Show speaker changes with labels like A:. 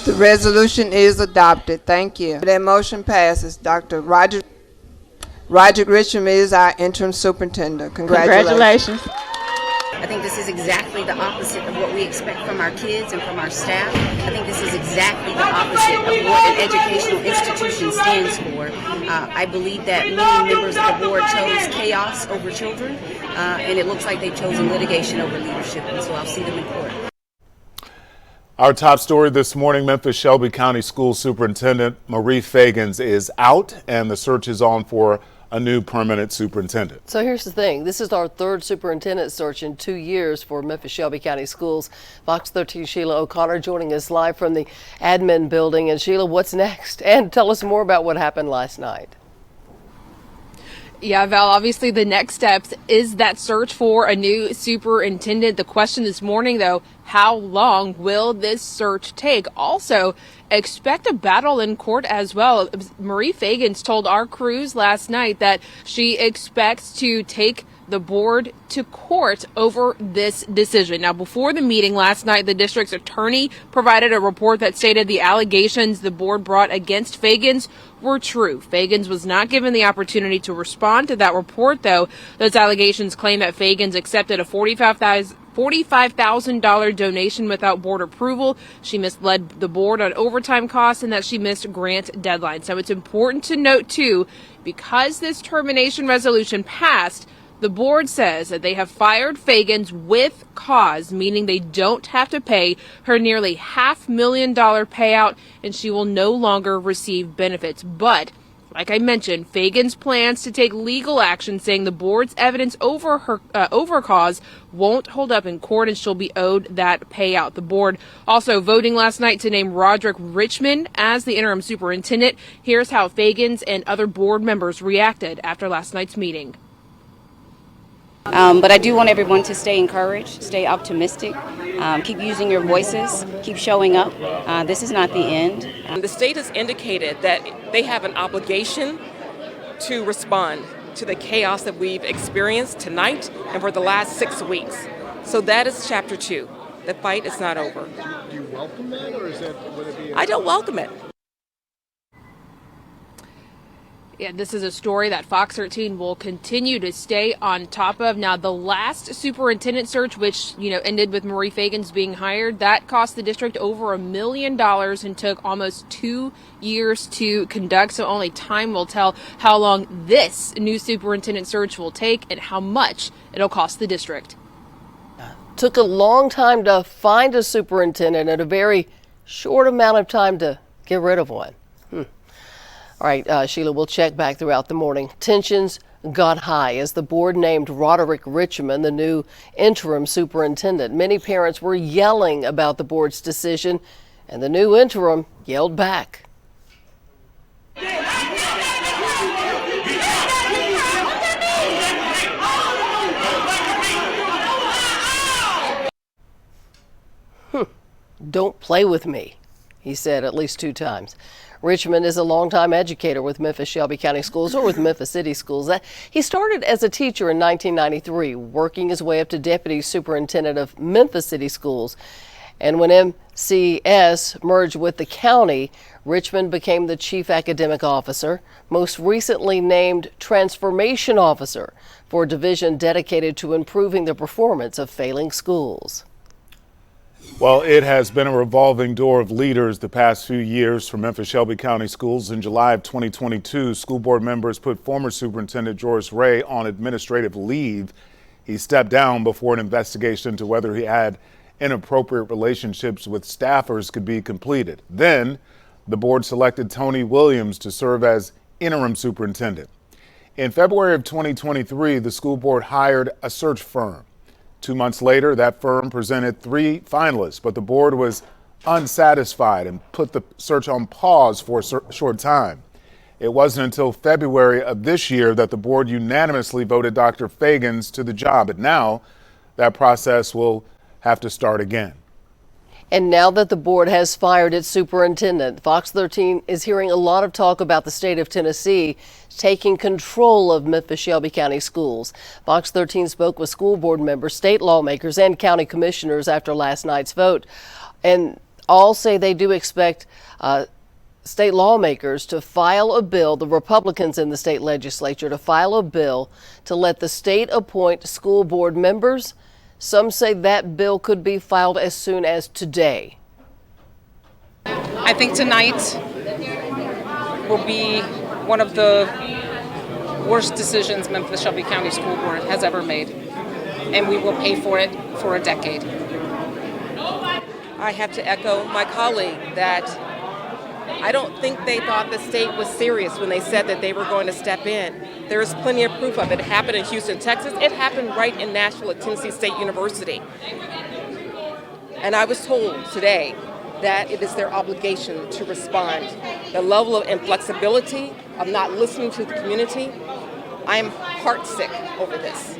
A: The resolution is adopted. Thank you. That motion passes. Dr. Roger Richmond is our interim superintendent. Congratulations.
B: I think this is exactly the opposite of what we expect from our kids and from our staff. I think this is exactly the opposite of what an educational institution stands for. I believe that many members of the board chose chaos over children, and it looks like they've chosen litigation over leadership, and so I'll see them in court.
C: Our top story this morning, Memphis-Shelby County Schools Superintendent Marie Feagins is out, and the search is on for a new permanent superintendent.
D: So here's the thing. This is our third superintendent search in 2 years for Memphis-Shelby County Schools. FOX13 Sheila O'Connor joining us live from the admin building. And Sheila, what's next? And tell us more about what happened last night.
E: Yeah, Val, obviously the next steps is that search for a new superintendent. The question this morning, though, how long will this search take? Also, expect a battle in court as well. Marie Feagins told our crews last night that she expects to take the board to court over this decision. Now, before the meeting last night, the district's attorney provided a report that stated the allegations the board brought against Feagins were true. Feagins was not given the opportunity to respond to that report, though. Those allegations claim that Feagins accepted a $45,000 donation without board approval. She misled the board on overtime costs and that she missed grant deadlines. So it's important to note, too, because this termination resolution passed, the board says that they have fired Feagins with cause, meaning they don't have to pay her nearly $500,000 payout, and she will no longer receive benefits. But like I mentioned, Feagins plans to take legal action, saying the board's evidence over her cause won't hold up in court, and she'll be owed that payout. The board also voting last night to name Roderick Richmond as the interim superintendent. Here's how Feagins and other board members reacted after last night's meeting.
B: But I do want everyone to stay encouraged, stay optimistic, keep using your voices, keep showing up. This is not the end.
F: The state has indicated that they have an obligation to respond to the chaos that we've experienced tonight and for the last 6 weeks. So that is chapter 2. The fight is not over.
G: Do you welcome that, or would it be?
F: I don't welcome it.
E: Yeah, this is a story that Fox 13 will continue to stay on top of. Now, the last superintendent search, which, ended with Marie Feagins being hired, that cost the district over $1 million and took almost 2 years to conduct. So only time will tell how long this new superintendent search will take and how much it'll cost the district.
D: Took a long time to find a superintendent and a very short amount of time to get rid of one. All right, Sheila, we'll check back throughout the morning. Tensions got high as the board named Roderick Richmond the new interim superintendent. Many parents were yelling about the board's decision, and the new interim yelled back. Don't play with me, he said at least 2 times. Richmond is a longtime educator with Memphis-Shelby County Schools, or with Memphis City Schools. He started as a teacher in 1993, working his way up to deputy superintendent of Memphis City Schools. And when MSCS merged with the county, Richmond became the chief academic officer, most recently named transformation officer for a division dedicated to improving the performance of failing schools.
C: Well, it has been a revolving door of leaders the past few years for Memphis-Shelby County Schools. In July of 2022, school board members put former Superintendent Joris Ray on administrative leave. He stepped down before an investigation into whether he had inappropriate relationships with staffers could be completed. Then, the board selected Tony Williams to serve as interim superintendent. In February of 2023, the school board hired a search firm. 2 months later, that firm presented 3 finalists, but the board was unsatisfied and put the search on pause for a short time. It wasn't until February of this year that the board unanimously voted Dr. Feagins to the job, and now that process will have to start again.
D: And now that the board has fired its superintendent, Fox 13 is hearing a lot of talk about the state of Tennessee taking control of Memphis-Shelby County Schools. Fox 13 spoke with school board members, state lawmakers, and county commissioners after last night's vote. And all say they do expect state lawmakers to file a bill, the Republicans in the state legislature, to file a bill to let the state appoint school board members. Some say that bill could be filed as soon as today.
F: I think tonight will be one of the worst decisions Memphis-Shelby County School Board has ever made, and we will pay for it for a decade. I have to echo my colleague that I don't think they thought the state was serious when they said that they were going to step in. There is plenty of proof of it. It happened in Houston, Texas. It happened right in Nashville at Tennessee State University. And I was told today that it is their obligation to respond. The level of inflexibility, of not listening to the community, I am heartsick over this.